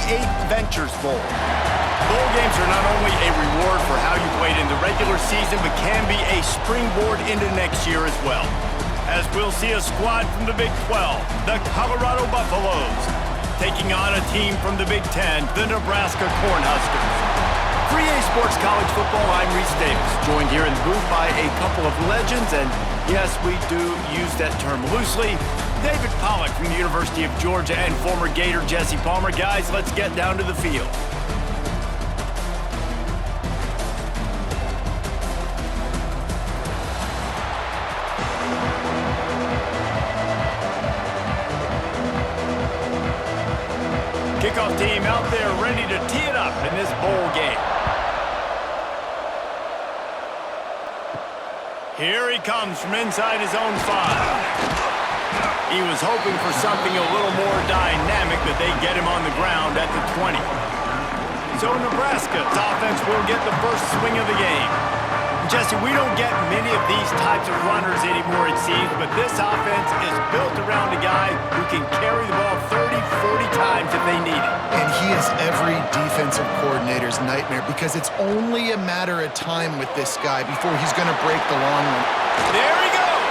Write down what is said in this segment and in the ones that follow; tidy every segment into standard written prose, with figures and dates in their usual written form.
28th Ventures Bowl. Bowl games are not only a reward for how you played in the regular season, but can be a springboard into next year as well. As we'll see a squad from the Big 12, the Colorado Buffaloes, taking on a team from the Big 10, the Nebraska Cornhuskers. For EA Sports College Football, I'm Reese Davis, joined here in the booth by a couple of legends, and yes, we do use that term loosely. David Pollack from the University of Georgia and former Gator Jesse Palmer. Guys, let's get down to the field. Kickoff team out there ready to tee it up in this bowl game. Here he comes from inside his own 5. He was hoping for something a little more dynamic, but they get him on the ground at the 20. So Nebraska's offense will get the first swing of the game. Jesse, we don't get many of these types of runners anymore, it seems, but this offense is built around a guy who can carry the ball 30, 40 times if they need it. And he is every defensive coordinator's nightmare because it's only a matter of time with this guy before he's going to break the long one. There he goes!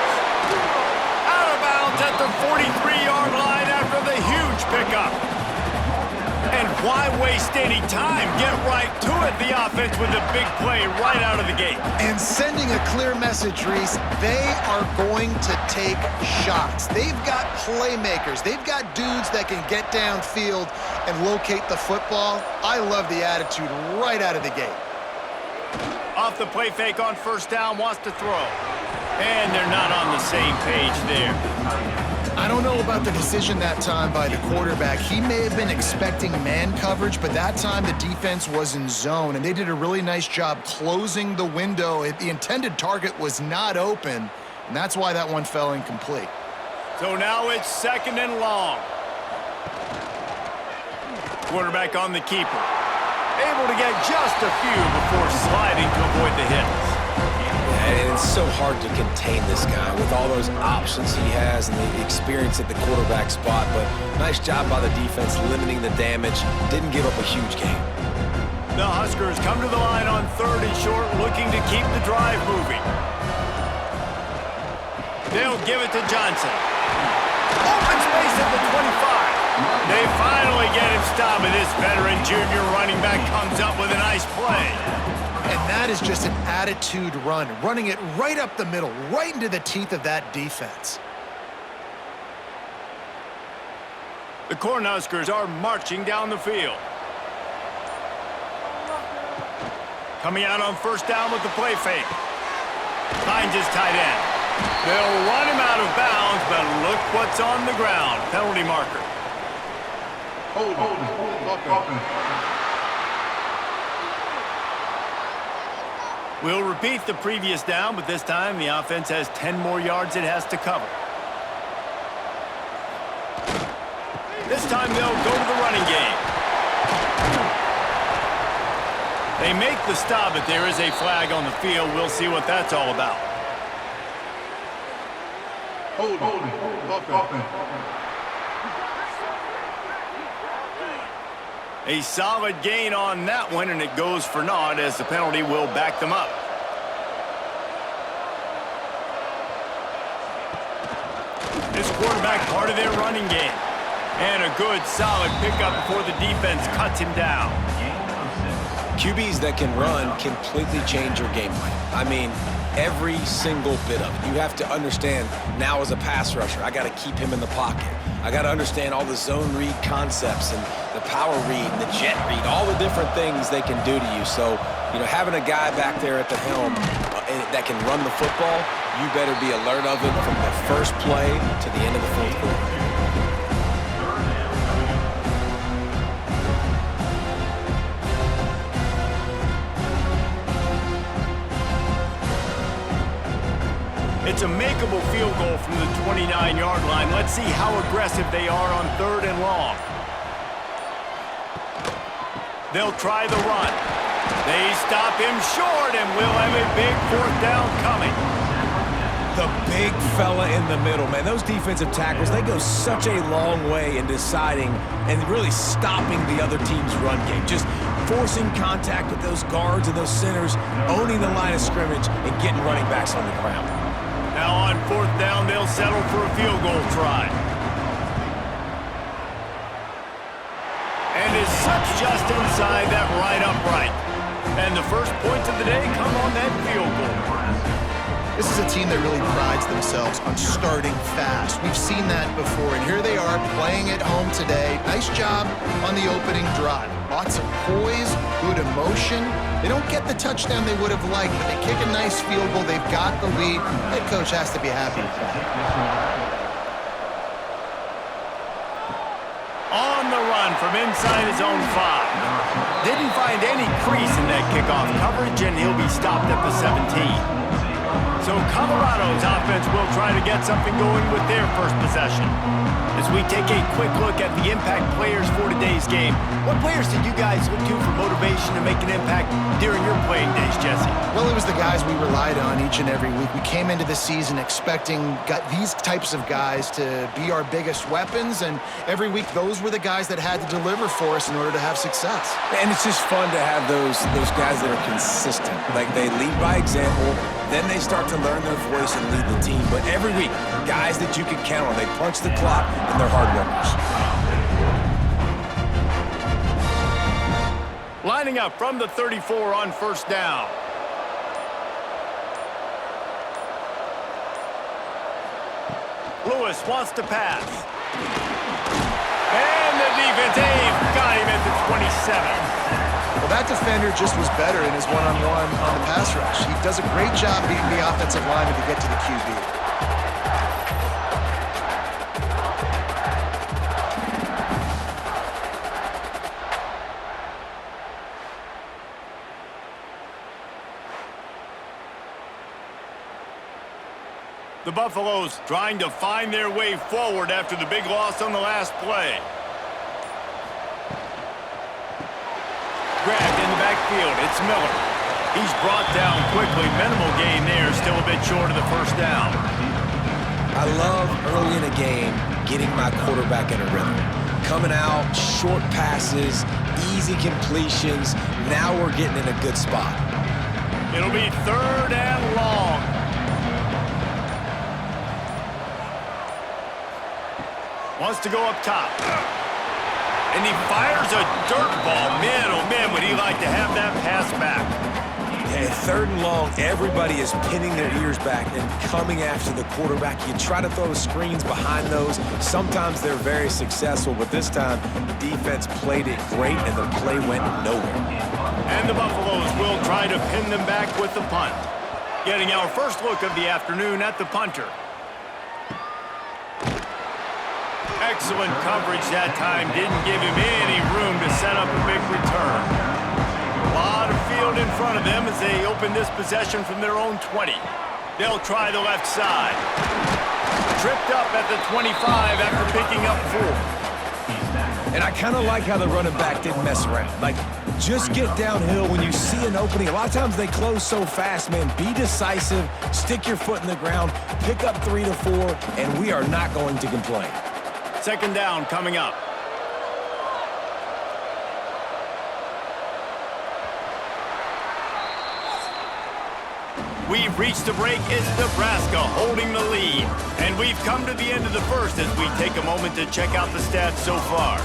Out of bounds at the 43-yard line after the huge pickup. And why waste any time? Get right to it, the offense, with a big play right out of the gate. And sending a clear message, Reese, they are going to take shots. They've got playmakers. They've got dudes that can get downfield and locate the football. I love the attitude right out of the gate. Off the play fake on first down, wants to throw. And they're not on the same page there. I don't know about the decision that time by the quarterback. He may have been expecting man coverage, but that time the defense was in zone, and they did a really nice job closing the window. The intended target was not open, and that's why that one fell incomplete. So now it's 2nd and long. Quarterback on the keeper. Able to get just a few before sliding to avoid the hits. And it's so hard to contain this guy with all those options he has and the experience at the quarterback spot. But nice job by the defense limiting the damage. Didn't give up a huge game. The Huskers come to the line on 3rd and short, looking to keep the drive moving. They'll give it to Johnson. Open space at the 25. They finally get him stopped, and this veteran junior running back comes up with a nice play. And that is just an attitude run, running it right up the middle, right into the teeth of that defense. The Cornhuskers are marching down the field. Coming out on first down with the play fake. Finds his tight end. They'll run him out of bounds, but look what's on the ground. Penalty marker. Hold. We'll repeat the previous down, but this time the offense has 10 more yards it has to cover. This time they'll go to the running game. They make the stop, but there is a flag on the field. We'll see what that's all about. Hold. A solid gain on that one, and it goes for naught as the penalty will back them up. This quarterback part of their running game. And a good, solid pickup before the defense cuts him down. QBs that can run completely change your game plan. I mean, every single bit of it. You have to understand now as a pass rusher, I got to keep him in the pocket. I got to understand all the zone read concepts and the power read and the jet read, all the different things they can do to you. So, having a guy back there at the helm that can run the football, you better be alert of it from the first play to the end of the fourth quarter. It's a makeable field goal from the 29-yard line. Let's see how aggressive they are on 3rd and long. They'll try the run. They stop him short and will have a big 4th down coming. The big fella in the middle, man. Those defensive tackles, they go such a long way in deciding and really stopping the other team's run game. Just forcing contact with those guards and those centers, owning the line of scrimmage, and getting running backs on the ground. Now on 4th down, they'll settle for a field goal try. And is such just inside that right upright. And the first points of the day come on that field goal. This is a team that really prides themselves on starting fast. We've seen that before, and here they are playing at home today. Nice job on the opening drive. Lots of poise, good emotion. They don't get the touchdown they would have liked, but they kick a nice field goal. They've got the lead. Head coach has to be happy with that. On the run from inside his own 5. Didn't find any crease in that kickoff coverage, and he'll be stopped at the 17. So Colorado's offense will try to get something going with their first possession. As we take a quick look at the impact players for today's game, what players did you guys look to for motivation to make an impact during your playing days, Jesse? Well, it was the guys we relied on each and every week. We came into the season expecting these types of guys to be our biggest weapons, and every week those were the guys that had to deliver for us in order to have success. And it's just fun to have those guys that are consistent. Like, they lead by example, then they start to learn their voice and lead the team. But every week, guys that you can count on, they punch the clock, and they're hard workers. Lining up from the 34 on 1st down. Lewis wants to pass. And the defense got him at the 27. Well, that defender just was better in his one-on-one on the pass rush. He does a great job beating the offensive lineman to get to the QB. The Buffaloes trying to find their way forward after the big loss on the last play. Grabbed in the backfield. It's Miller. He's brought down quickly. Minimal gain there. Still a bit short of the 1st down. I love early in a game getting my quarterback in a rhythm. Coming out, short passes, easy completions. Now we're getting in a good spot. It'll be 3rd and long. Wants to go up top. And he fires a dirt ball. Man, oh man, would he like to have that pass back. Yeah, 3rd and long, everybody is pinning their ears back and coming after the quarterback. You try to throw screens behind those. Sometimes they're very successful, but this time, defense played it great, and the play went nowhere. And the Buffaloes will try to pin them back with the punt. Getting our first look of the afternoon at the punter. Excellent coverage that time. Didn't give him any room to set up a big return. A lot of field in front of them as they open this possession from their own 20. They'll try the left side. Tripped up at the 25 after picking up 4. And I kind of like how the running back didn't mess around. Like, just get downhill when you see an opening. A lot of times they close so fast, man. Be decisive, stick your foot in the ground, pick up 3 to 4, and we are not going to complain. 2nd down coming up. We've reached the break. It's Nebraska holding the lead. And we've come to the end of the first as we take a moment to check out the stats so far.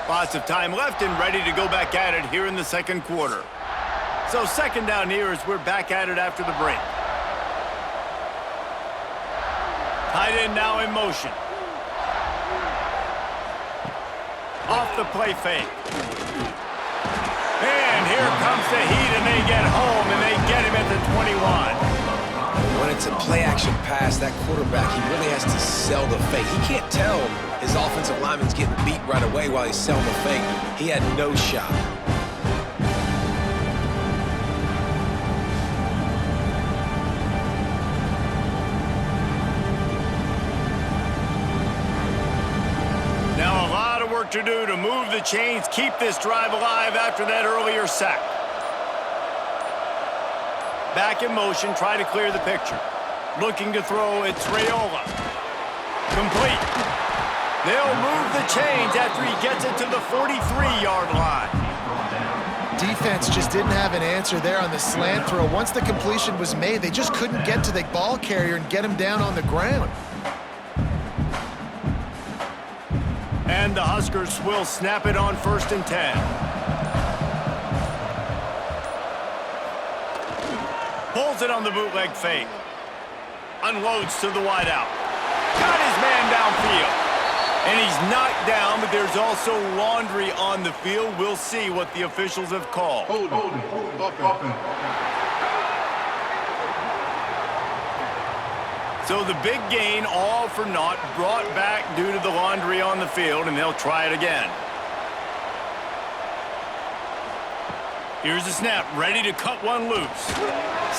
Lots of time left and ready to go back at it here in the 2nd quarter. So 2nd down here as we're back at it after the break. Tight end now in motion. Off the play fake. And here comes the heat, and they get home, and they get him at the 21. When it's a play-action pass, that quarterback, he really has to sell the fake. He can't tell his offensive lineman's getting beat right away while he's selling the fake. He had no shot. work to do to move the chains, keep this drive alive after that earlier sack. Back in motion, try to clear the picture. Looking to throw, it's Raiola. Complete. They'll move the chains after he gets it to the 43-yard line. Defense just didn't have an answer there on the slant throw. Once the completion was made, they just couldn't get to the ball carrier and get him down on the ground. And the Huskers will snap it on 1st and 10. Pulls it on the bootleg fake. Unloads to the wideout. Got his man downfield. And he's knocked down, but there's also laundry on the field. We'll see what the officials have called. Hold it. So the big gain, all for naught, brought back due to the laundry on the field, and they'll try it again. Here's the snap, ready to cut one loose.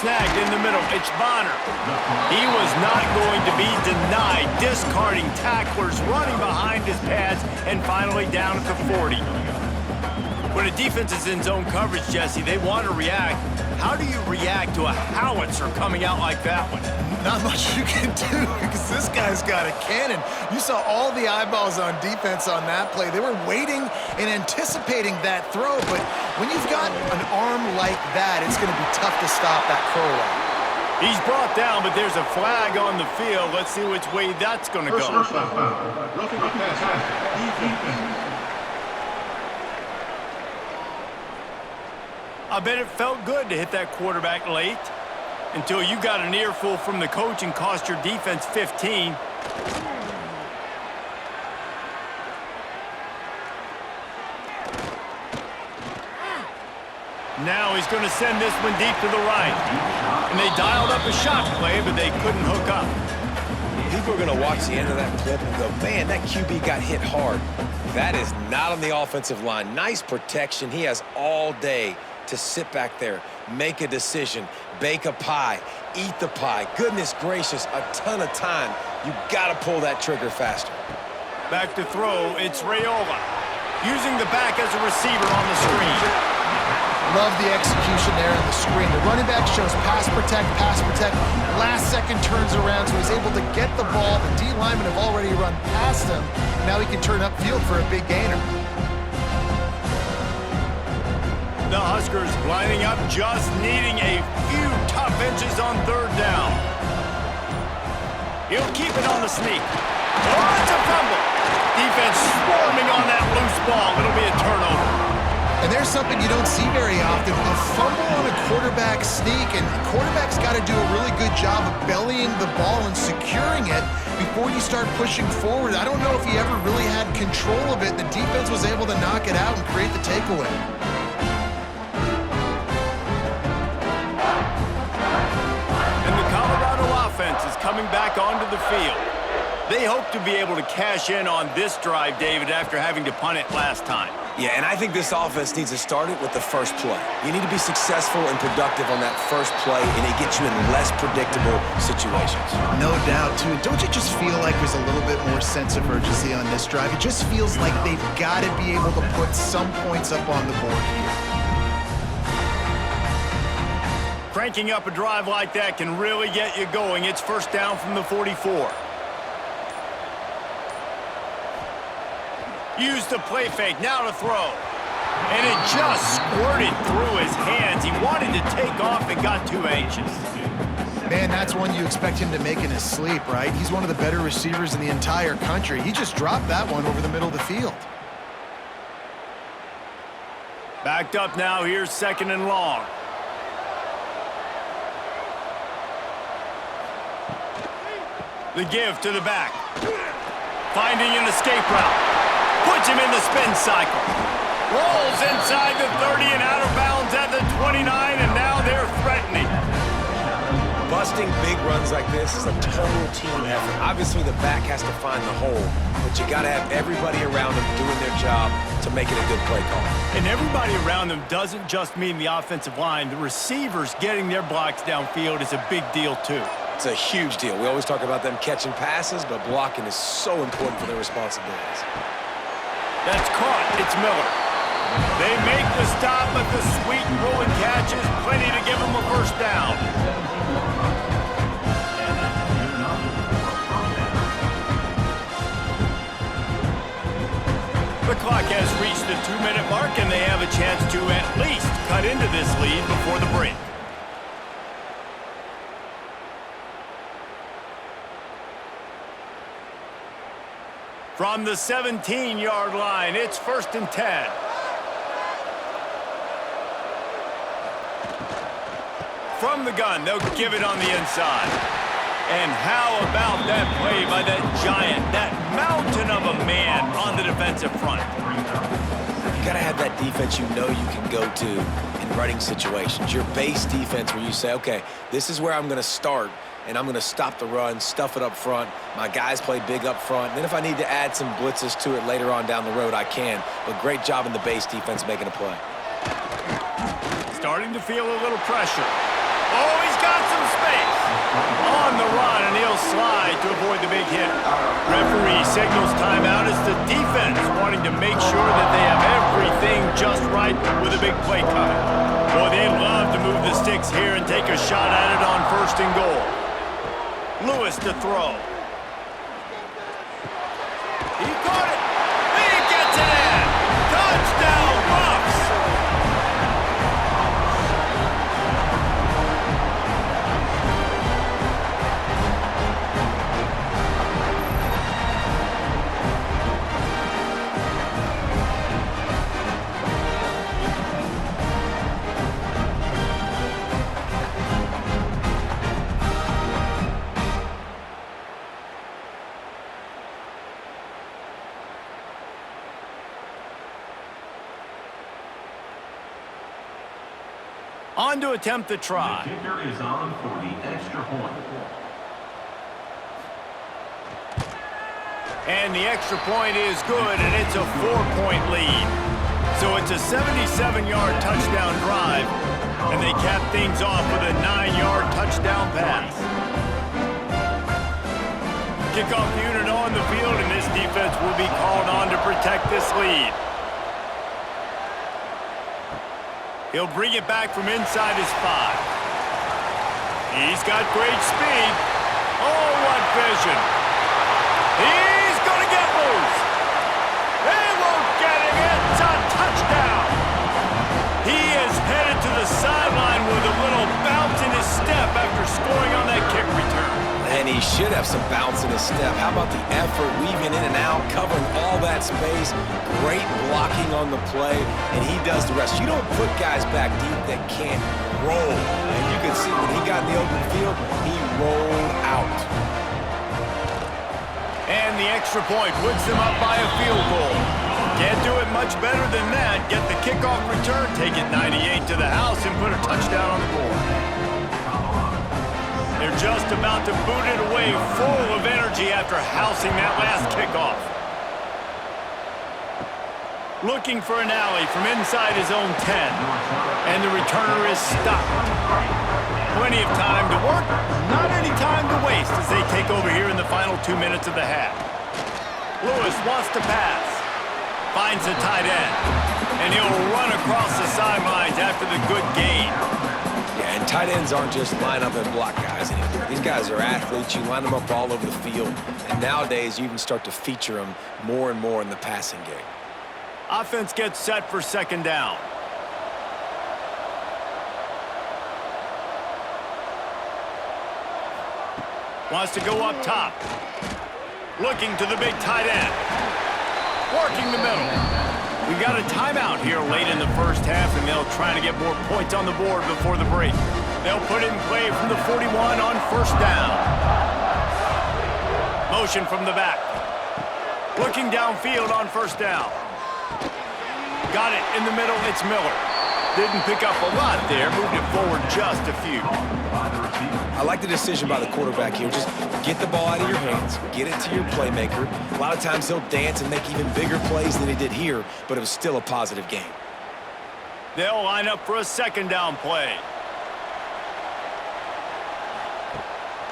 Snagged in the middle, it's Bonner. He was not going to be denied, discarding tacklers, running behind his pads, and finally down at the 40. When a defense is in zone coverage, Jesse, they want to react. How do you react to a howitzer coming out like that one? Not much you can do because this guy's got a cannon. You saw all the eyeballs on defense on that play. They were waiting and anticipating that throw, but when you've got an arm like that, it's going to be tough to stop that curl. He's brought down, but there's a flag on the field. Let's see which way that's going to go. I bet it felt good to hit that quarterback late until you got an earful from the coach and cost your defense 15. Now he's going to send this one deep to the right. And they dialed up a shot play, but they couldn't hook up. People are going to watch the end of that clip and go, man, that QB got hit hard. That is not on the offensive line. Nice protection. He has all day to sit back there, make a decision, bake a pie, eat the pie. Goodness gracious, a ton of time. You got to pull that trigger faster. Back to throw, it's Raiola. Using the back as a receiver on the screen. Love the execution there on the screen. The running back shows pass protect. Last second turns around, so he's able to get the ball. The D linemen have already run past him. Now he can turn upfield for a big gainer. The Huskers lining up, just needing a few tough inches on 3rd down. He'll keep it on the sneak. Oh, it's a fumble. Defense swarming on that loose ball. It'll be a turnover. And there's something you don't see very often, a fumble on a quarterback sneak, and quarterback's got to do a really good job of bellying the ball and securing it before you start pushing forward. I don't know if he ever really had control of it. The defense was able to knock it out and create the takeaway. Is coming back onto the field. They hope to be able to cash in on this drive, David, after having to punt it last time. Yeah, and I think this offense needs to start it with the first play. You need to be successful and productive on that first play, and it gets you in less predictable situations. No doubt, too. Don't you just feel like there's a little bit more sense of urgency on this drive? It just feels like they've got to be able to put some points up on the board here. Cranking up a drive like that can really get you going. It's 1st down from the 44. Use the play fake, now to throw. And it just squirted through his hands. He wanted to take off and got too anxious. Man, that's one you expect him to make in his sleep, right? He's one of the better receivers in the entire country. He just dropped that one over the middle of the field. Backed up now, here's 2nd and long. The give to the back. Finding an escape route. Puts him in the spin cycle. Rolls inside the 30 and out of bounds at the 29, and now they're threatening. Busting big runs like this is a total team effort. Obviously, the back has to find the hole, but you got to have everybody around them doing their job to make it a good play call. And everybody around them doesn't just mean the offensive line. The receivers getting their blocks downfield is a big deal, too. It's a huge deal. We always talk about them catching passes, but blocking is so important for their responsibilities. That's caught. It's Miller. They make the stop, but the sweet rolling catch is plenty to give them a first down. The clock has reached the 2-minute mark, and they have a chance to at least cut into this lead before the break. From the 17-yard line, it's 1st and 10. From the gun, they'll give it on the inside. And how about that play by that giant, that mountain of a man on the defensive front? You got to have that defense you know you can go to in running situations. Your base defense where you say, okay, this is where I'm going to start, and I'm going to stop the run, stuff it up front. My guys play big up front. Then if I need to add some blitzes to it later on down the road, I can. But great job in the base defense making a play. Starting to feel a little pressure. Oh, he's got some space. On the run, and he'll slide to avoid the big hit. Referee signals timeout as the defense wanting to make sure that they have everything just right with a big play coming. Boy, they'd love to move the sticks here and take a shot at it on 1st and goal. Lewis to throw. He got it. He gets it in. Touchdown, Buffs. On to attempt the try. The kicker is on for the extra point. And the extra point is good, and it's a 4-point lead. So it's a 77-yard touchdown drive, and they cap things off with a 9-yard touchdown pass. Kickoff unit on the field, and this defense will be called on to protect this lead. He'll bring it back from inside his 5. He's got great speed. Oh, what vision. He's going to get loose. They won't get him. It's a touchdown. He is headed to the sideline with a little bounce in his step after scoring on that kick return. And he should have some bounce in his step. How about the effort, weaving in and out, covering all that space, great blocking on the play, and he does the rest. You don't put guys back deep that can't roll. And you can see when he got in the open field, he rolled out. And the extra point puts them up by a field goal. Can't do it much better than that. Get the kickoff return, take it 98 to the house, and put a touchdown on the board. They're just about to boot it away, full of energy after housing that last kickoff. Looking for an alley from inside his own 10. And the returner is stopped. Plenty of time to work, not any time to waste as they take over here in the final 2 minutes of the half. Lewis wants to pass. Finds the tight end. And he'll run across the sidelines after the good gain. Yeah, and tight ends aren't just line up and block guys anymore. These guys are athletes. You line them up all over the field. And nowadays, you even start to feature them more and more in the passing game. Offense gets set for 2nd down. Wants to go up top. Looking to the big tight end. Working the middle. We've got a timeout here late in the first half, and they'll try to get more points on the board before the break. They'll put it in play from the 41 on 1st down. Motion from the back. Looking downfield on 1st down. Got it in the middle. It's Miller. Didn't pick up a lot there. Moved it forward just a few. I like the decision by the quarterback here. Just get the ball out of your hands, get it to your playmaker. A lot of times he'll dance and make even bigger plays than he did here, but it was still a positive game. They'll line up for a 2nd down play.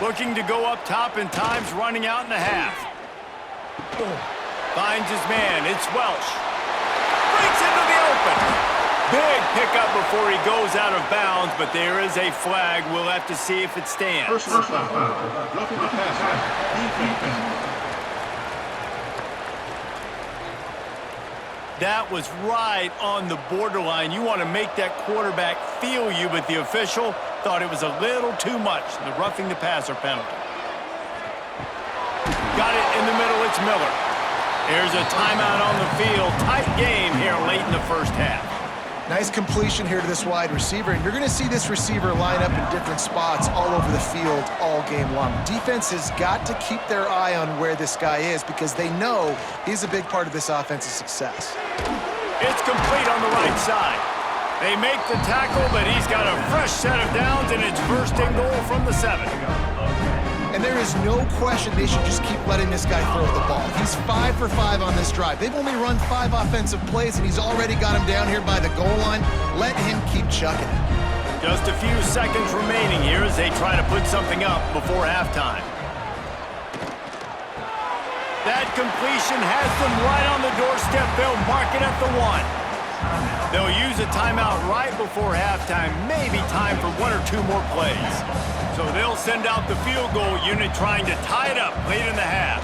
Looking to go up top, and time's running out in the half. Finds his man. It's Welsh. Breaks into the open. Big pickup before he goes out of bounds, but there is a flag. We'll have to see if it stands. Personal foul. Roughing the passer. Defense. That was right on the borderline. You want to make that quarterback feel you, but the official thought it was a little too much, the roughing the passer penalty. Got it in the middle, it's Miller. There's a timeout on the field. Tight game here late in the first half. Nice completion here to this wide receiver, and you're going to see this receiver line up in different spots all over the field all game long. Defense has got to keep their eye on where this guy is because they know he's a big part of this offense's success. It's complete on the right side. They make the tackle, but he's got a fresh set of downs, and it's first and goal from the 7. And there is no question they should just keep letting this guy throw the ball. He's 5 for 5 on this drive. They've only run 5 offensive plays, and he's already got him down here by the goal line. Let him keep chucking it. Just a few seconds remaining here as they try to put something up before halftime. That completion has them right on the doorstep. They'll mark it at the 1. They'll use a timeout right before halftime, maybe time for 1 or 2 more plays. So they'll send out the field goal unit trying to tie it up late in the half.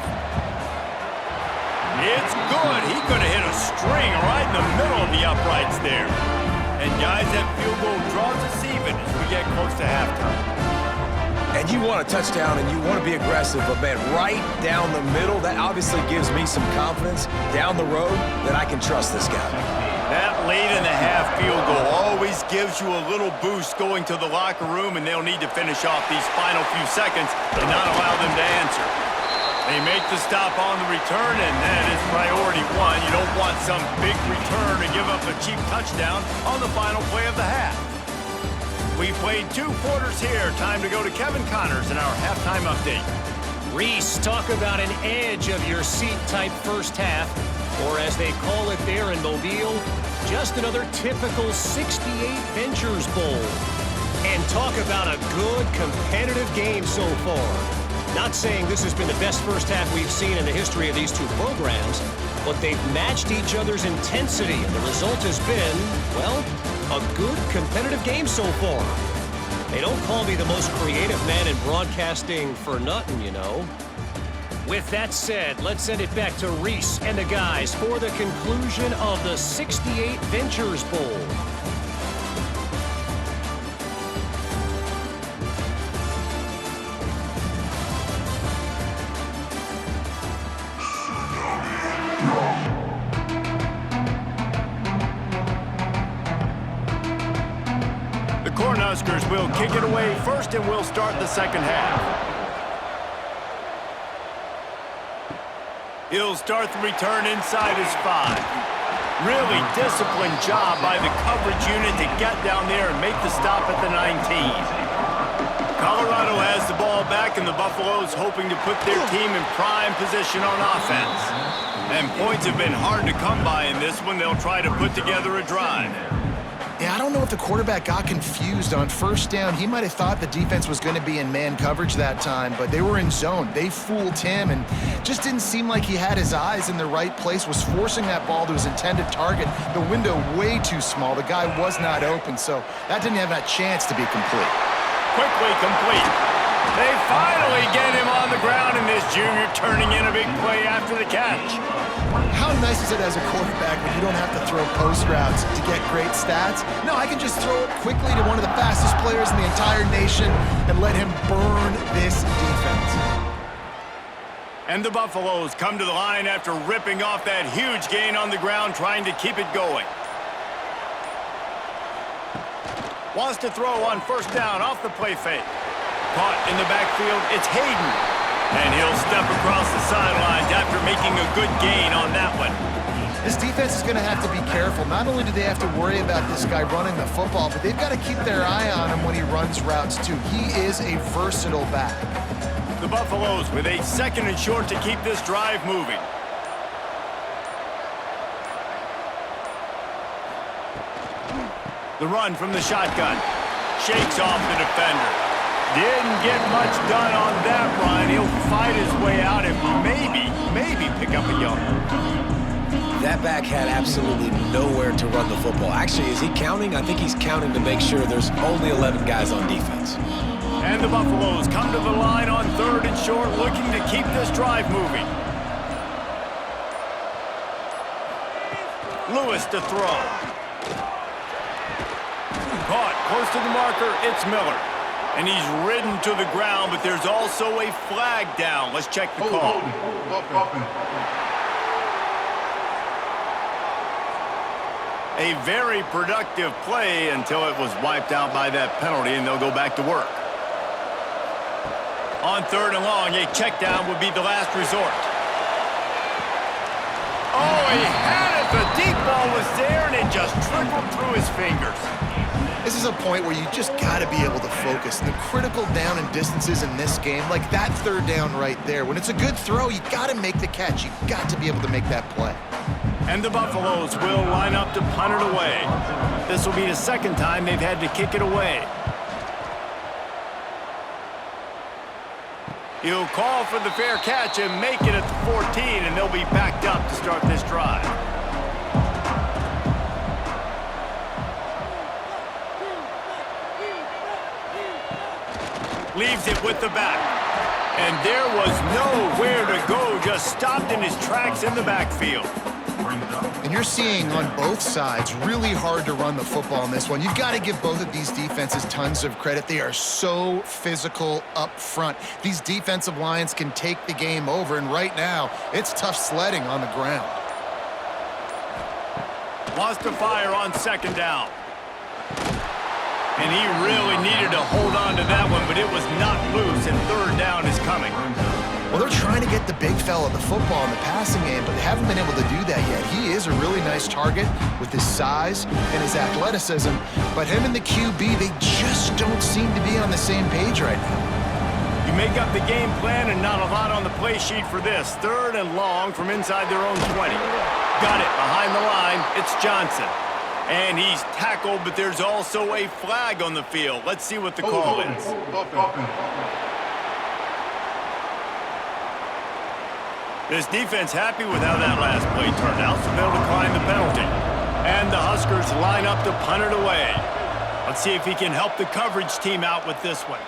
It's good. He could have hit a string right in the middle of the uprights there. And guys, that field goal draws us even as we get close to halftime. And you want a touchdown and you want to be aggressive, but man, right down the middle, that obviously gives me some confidence down the road that I can trust this guy. That late in the half field goal always gives you a little boost going to the locker room, and they'll need to finish off these final few seconds and not allow them to answer. They make the stop on the return, and that is priority 1. You don't want some big return to give up a cheap touchdown on the final play of the half. We've played 2 quarters here. Time to go to Kevin Connors in our halftime update. Reese, talk about an edge of your seat type first half, or as they call it there in Mobile, just another typical 68 Ventures Bowl. And talk about a good competitive game so far. Not saying this has been the best first half we've seen in the history of these 2 programs, but they've matched each other's intensity, and the result has been, well, a good competitive game so far. They don't call me the most creative man in broadcasting for nothing, you know. With that said, let's send it back to Reese and the guys for the conclusion of the 68 Ventures Bowl. The Cornhuskers will kick it away first, and we'll start the second half. He'll start the return inside his 5. Really disciplined job by the coverage unit to get down there and make the stop at the 19. Colorado has the ball back, and the Buffaloes hoping to put their team in prime position on offense. And points have been hard to come by in this one. They'll try to put together a drive. Yeah, I don't know if the quarterback got confused on first down. He might have thought the defense was going to be in man coverage that time, but they were in zone. They fooled him and just didn't seem like he had his eyes in the right place, was forcing that ball to his intended target. The window way too small. The guy was not open, so that didn't have that chance to be complete. Quickly complete. They finally get him on the ground, and this junior turning in a big play after the catch. How nice is it as a quarterback when you don't have to throw post routes to get great stats? No, I can just throw it quickly to one of the fastest players in the entire nation and let him burn this defense. And the Buffaloes come to the line after ripping off that huge gain on the ground, trying to keep it going. Wants to throw on first down off the play fake. Caught in the backfield, it's Hayden. And he'll step across the sidelines after making a good gain on that one. This defense is going to have to be careful. Not only do they have to worry about this guy running the football, but they've got to keep their eye on him when he runs routes too. He is a versatile back. The Buffaloes with a 2nd and short to keep this drive moving. The run from the shotgun. Shakes off the defender. Didn't get much done on that run. He'll fight his way out and maybe pick up a yard. That back had absolutely nowhere to run the football. Actually, is he counting? I think he's counting to make sure there's only 11 guys on defense. And the Buffaloes come to the line on 3rd and short, looking to keep this drive moving. Lewis to throw. Caught close to the marker, it's Miller. And he's ridden to the ground, but there's also a flag down. Let's check the call. A very productive play until it was wiped out by that penalty, and they'll go back to work. On 3rd and long, a check down would be the last resort. Oh, he had it. The deep ball was there, and it just trickled through his fingers. This is a point where you just got to be able to focus. The critical down and distances in this game, like that 3rd down right there, when it's a good throw, you got to make the catch. You've got to be able to make that play. And the Buffaloes will line up to punt it away. This will be the 2nd time they've had to kick it away. He'll call for the fair catch and make it at the 14, and they'll be backed up to start this drive. Leaves it with the back. And there was nowhere to go, just stopped in his tracks in the backfield. And you're seeing on both sides really hard to run the football in this one. You've got to give both of these defenses tons of credit. They are so physical up front. These defensive lines can take the game over, and right now, it's tough sledding on the ground. Wants to fire on 2nd down. And he really needed to hold on to that one, but it was not loose, and 3rd down is coming. Well, they're trying to get the big fella the football in the passing game, but they haven't been able to do that yet. He is a really nice target with his size and his athleticism, but him and the QB, they just don't seem to be on the same page right now. You make up the game plan and not a lot on the play sheet for this. 3rd and long from inside their own 20. Got it behind the line. It's Johnson. And he's tackled, but there's also a flag on the field. Let's see what the call is. This defense happy with how that last play turned out, so they'll decline the penalty. And the Huskers line up to punt it away. Let's see if he can help the coverage team out with this one.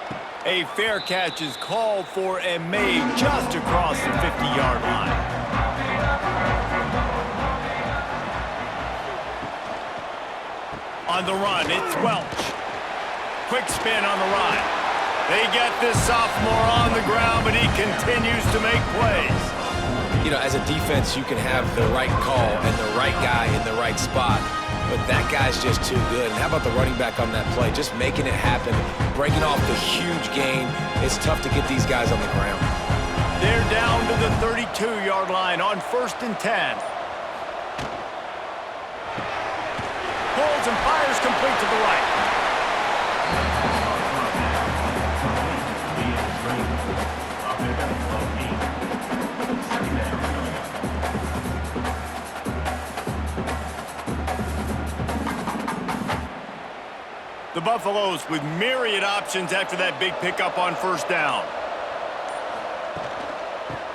A fair catch is called for and made just across the 50-yard line. On the run, it's Welch. Quick spin on the run. They get this sophomore on the ground, but he continues to make plays. You know, as a defense, you can have the right call and the right guy in the right spot, but that guy's just too good. And how about the running back on that play? Just making it happen, breaking off the huge gain. It's tough to get these guys on the ground. They're down to the 32-yard line on 1st and 10. Pulls and fires complete to the right. The Buffaloes with myriad options after that big pickup on 1st down.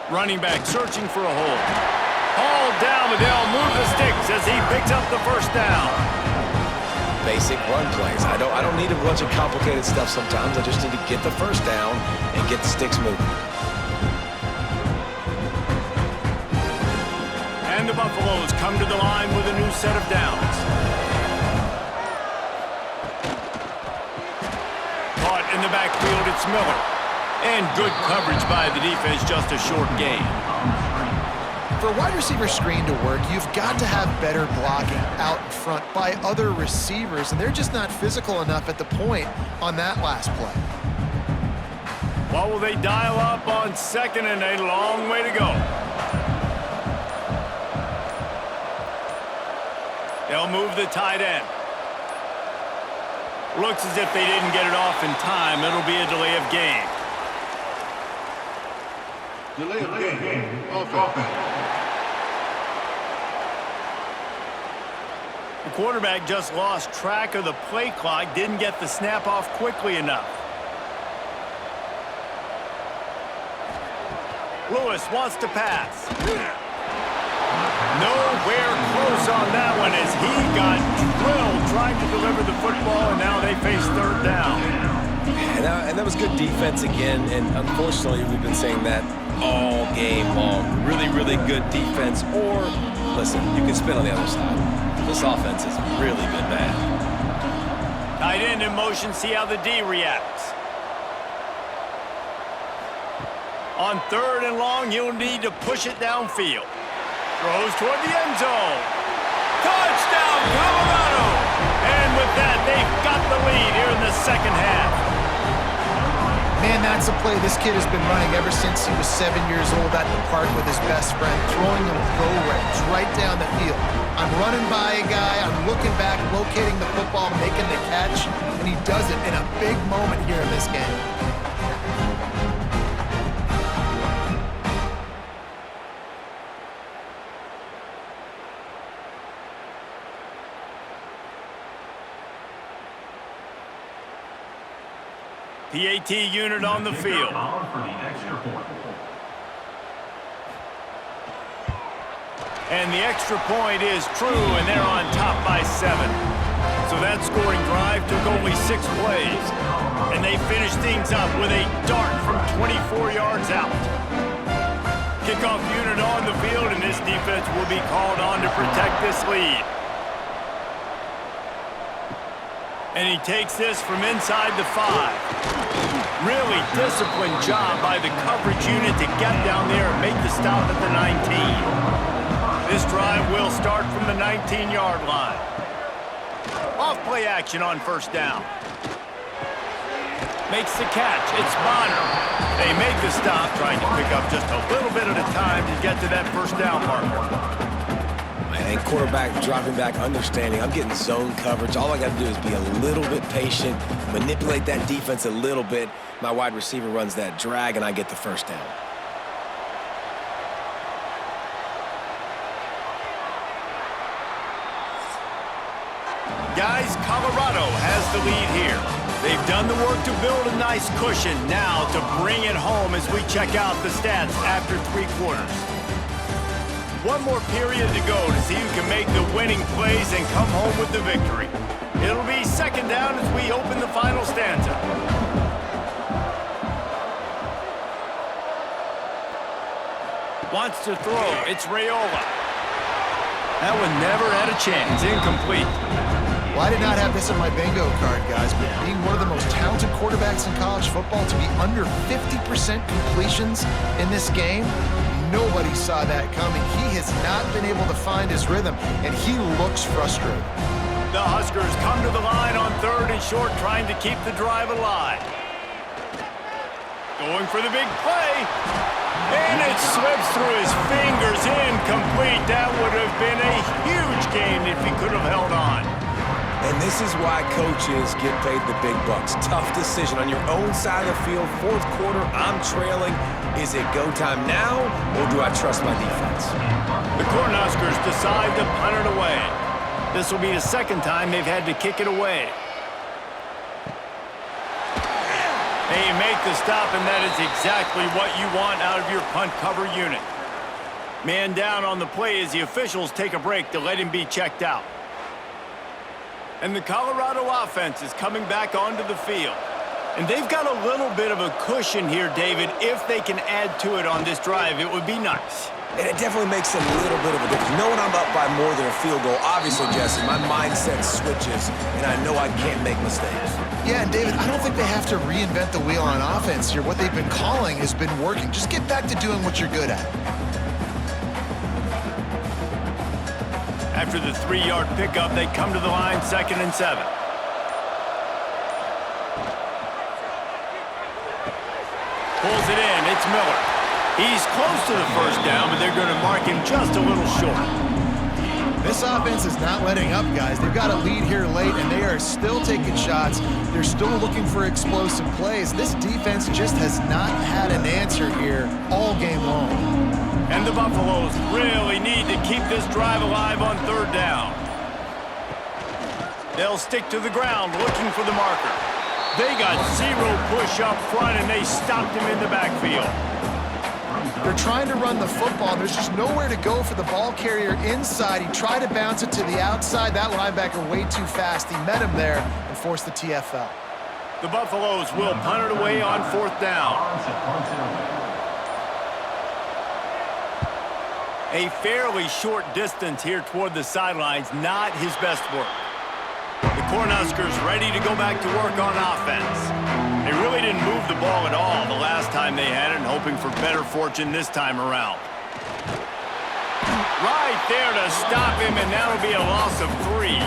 Running back searching for a hole. Hauled down, but they'll move the sticks as he picks up the 1st down. Basic run plays. I don't need a bunch of complicated stuff sometimes. I just need to get the 1st down and get the sticks moving. And the Buffaloes come to the line with a new set of downs. Caught in the backfield, it's Miller. And good coverage by the defense, just a short gain. For a wide receiver screen to work, you've got to have better blocking out in front by other receivers, and they're just not physical enough at the point on that last play. What will they dial up on 2nd and a long way to go? They'll move the tight end. Looks as if they didn't get it off in time. It'll be a delay of game. Delay of game. Offense. The quarterback just lost track of the play clock, didn't get the snap off quickly enough. Lewis wants to pass. Nowhere close on that one as he got drilled trying to deliver the football, and now they face third down. And that was good defense again, and unfortunately we've been saying that all game long. Really, really good defense, or, listen, you can spin on the other side. This offense has really been bad. Tight end in motion, see how the D reacts. On third and long, you'll need to push it downfield. Throws toward the end zone. Touchdown, Colorado! And with that, they've got the lead here in the second half. Man, that's a play this kid has been running ever since he was 7 years old at the park with his best friend, throwing them go-routes right down the field. I'm running by a guy, I'm looking back, locating the football, making the catch, and he does it in a big moment here in this game. PAT unit on the field. And the extra point is true, and they're on top by 7. So that scoring drive took only 6 plays. And they finished things up with a dart from 24 yards out. Kickoff unit on the field, and this defense will be called on to protect this lead. And he takes this from inside the 5. Really disciplined job by the coverage unit to get down there and make the stop at the 19. This drive will start from the 19-yard line. Off play action on first down. Makes the catch. It's Bonner. They make the stop, trying to pick up just a little bit at a time to get to that first down marker. And quarterback dropping back, understanding I'm getting zone coverage. All I got to do is be a little bit patient, manipulate that defense a little bit. My wide receiver runs that drag, and I get the first down. Guys, Colorado has the lead here. They've done the work to build a nice cushion. Now to bring it home as we check out the stats after 3 quarters. One more period to go to see who can make the winning plays and come home with the victory. It'll be second down as we open the final stanza. Wants to throw. It's Raiola. That one never had a chance. Incomplete. Well, I did not have this on my bingo card, guys, but being one of the most talented quarterbacks in college football, to be under 50% completions in this game, nobody saw that coming. He has not been able to find his rhythm, and he looks frustrated. The Huskers come to the line on third and short, trying to keep the drive alive. Going for the big play. And it slips through his fingers, incomplete. That would have been a huge gain if he could have held on. And this is why coaches get paid the big bucks. Tough decision on your own side of the field. Fourth quarter, I'm trailing. Is it go time now, or do I trust my defense? The Cornhuskers decide to punt it away. This will be the second time they've had to kick it away. They make the stop, and that is exactly what you want out of your punt cover unit. Man down on the play as the officials take a break to let him be checked out. And the Colorado offense is coming back onto the field. And they've got a little bit of a cushion here, David. If they can add to it on this drive, it would be nice. And it definitely makes a little bit of a difference. Knowing I'm up by more than a field goal, obviously, Jesse, my mindset switches, and I know I can't make mistakes. Yeah, and David, I don't think they have to reinvent the wheel on offense here. What they've been calling has been working. Just get back to doing what you're good at. After the 3-yard pickup, they come to the line, 2nd and 7. Pulls it in. It's Miller. He's close to the first down, but they're going to mark him just a little short. This offense is not letting up, guys. They've got a lead here late, and they are still taking shots. They're still looking for explosive plays. This defense just has not had an answer here all game long. And the Buffaloes really need to keep this drive alive on 3rd down. They'll stick to the ground looking for the marker. They got 0 push up front, and they stopped him in the backfield. They're trying to run the football. There's just nowhere to go for the ball carrier inside. He tried to bounce it to the outside. That linebacker way too fast. He met him there and forced the TFL. The Buffaloes will punt it away on 4th down. A fairly short distance here toward the sidelines, not his best work. The Cornhuskers ready to go back to work on offense. They really didn't move the ball at all the last time they had it, and hoping for better fortune this time around. Right there to stop him, and that'll be a loss of 3.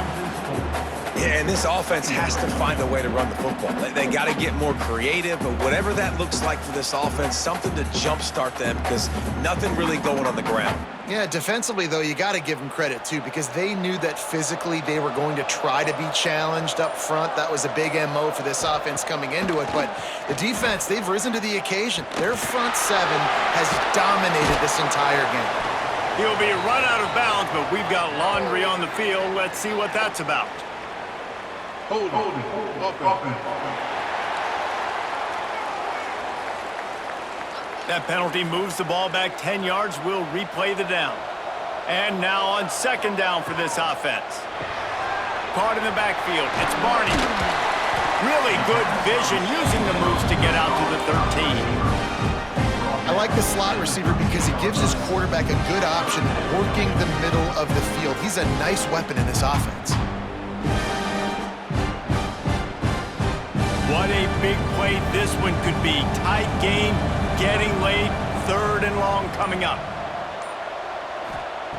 Yeah, and this offense has to find a way to run the football. They got to get more creative, but whatever that looks like for this offense, something to jumpstart them, because nothing really going on the ground. Yeah, defensively, though, you got to give them credit, too, because they knew that physically they were going to try to be challenged up front. That was a big MO for this offense coming into it. But the defense, they've risen to the occasion. Their front 7 has dominated this entire game. He'll be run out of bounds, but we've got laundry on the field. Let's see what that's about. Hold offense. That penalty moves the ball back 10 yards. We'll replay the down. And now on 2nd down for this offense. Caught in the backfield. It's Barney. Really good vision using the moves to get out to the 13. I like the slot receiver because he gives his quarterback a good option working the middle of the field. He's a nice weapon in this offense. What a big play this one could be. Tight game, getting late, 3rd and long coming up.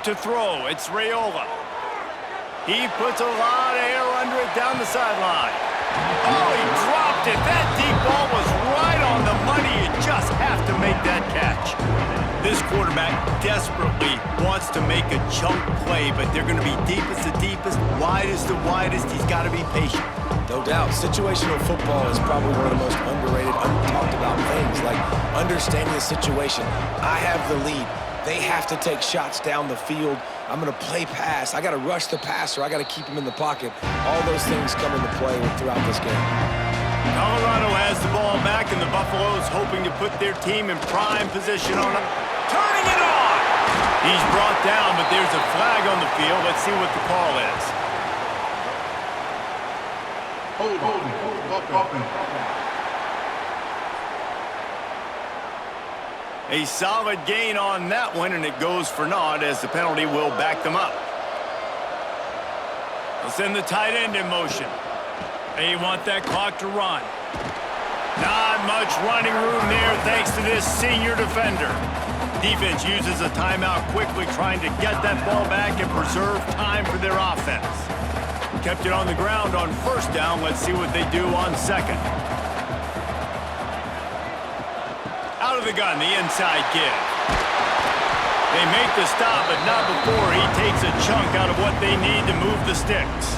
To throw, it's Raiola. He puts a lot of air under it down the sideline. Oh, he dropped it. That deep ball was right on the money. You just have to make that catch. This quarterback desperately wants to make a chunk play, but they're going to be deepest the deepest, widest the widest. He's got to be patient. No doubt. Situational football is probably one of the most underrated, untalked about things, like understanding the situation. I have the lead. They have to take shots down the field. I'm going to play pass. I got to rush the passer. I got to keep him in the pocket. All those things come into play throughout this game. Colorado has the ball back, and the Buffaloes hoping to put their team in prime position on it. Turning it on! He's brought down, but there's a flag on the field. Let's see what the call is. Hold offense. A solid gain on that one, and it goes for naught as the penalty will back them up. They'll send the tight end in motion. They want that clock to run. Not much running room there thanks to this senior defender. Defense uses a timeout quickly, trying to get that ball back and preserve time for their offense. Kept it on the ground on 1st down. Let's see what they do on 2nd. Out of the gun, the inside give. They make the stop, but not before he takes a chunk out of what they need to move the sticks.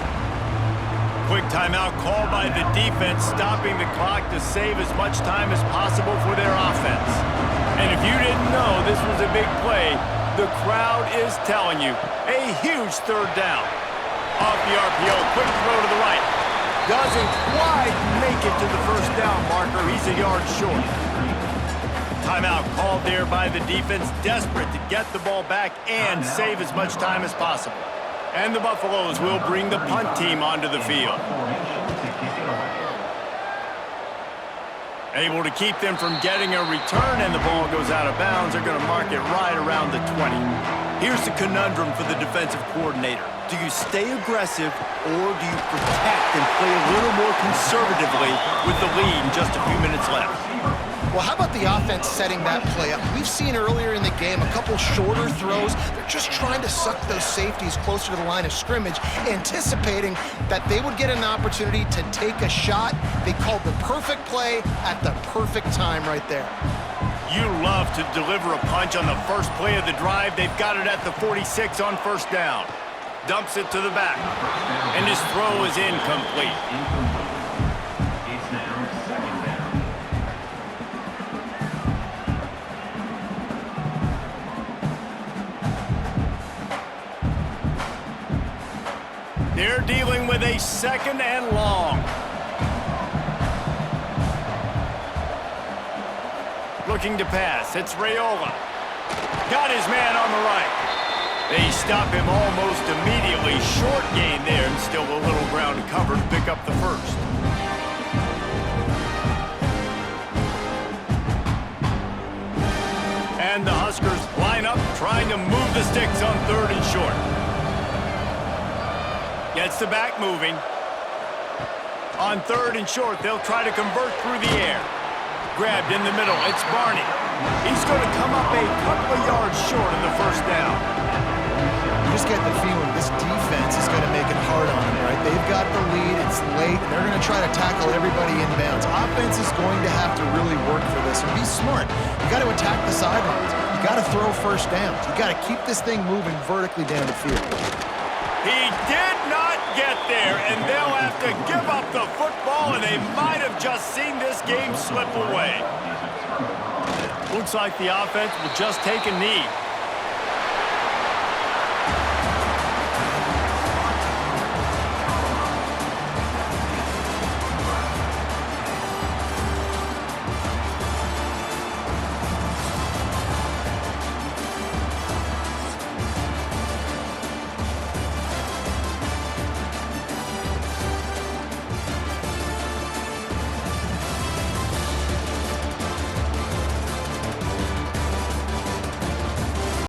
Quick timeout called by the defense, stopping the clock to save as much time as possible for their offense. And if you didn't know this was a big play, the crowd is telling you. A huge 3rd down. Off the RPO, quick throw to the right. Doesn't quite make it to the 1st down marker. He's a yard short. Timeout called there by the defense, desperate to get the ball back and save as much time as possible. And the Buffaloes will bring the punt team onto the field. Able to keep them from getting a return, and the ball goes out of bounds. They're going to mark it right around the 20. Here's the conundrum for the defensive coordinator. Do you stay aggressive, or do you protect and play a little more conservatively with the lead and just a few minutes left? Well, how about the offense setting that play up? We've seen earlier in the game a couple shorter throws. They're just trying to suck those safeties closer to the line of scrimmage, anticipating that they would get an opportunity to take a shot. They called the perfect play at the perfect time right there. You love to deliver a punch on the first play of the drive. They've got it at the 46 on 1st down. Dumps it to the back. And his throw is incomplete. It's now 2nd down. They're dealing with a 2nd and long. looking to pass. It's Raiola. Got his man on the right. They stop him almost immediately. Short gain there, and still a little ground to cover to pick up the first. And the Huskers line up, trying to move the sticks on 3rd and short. Gets the back moving. On 3rd and short, they'll try to convert through the air. Grabbed in the middle, it's Barney. He's going to come up a couple of yards short of the first down. You just get the feeling this defense is going to make it hard on them, right? They've got the lead, it's late, and they're going to try to tackle everybody inbounds. Offense is going to have to really work for this and be smart. You got to attack the sidelines. You got to throw first downs. You got to keep this thing moving vertically down the field. He did not get there, and they'll have to give up the football, and they might have just seen this game slip away. Looks like the offense will just take a knee.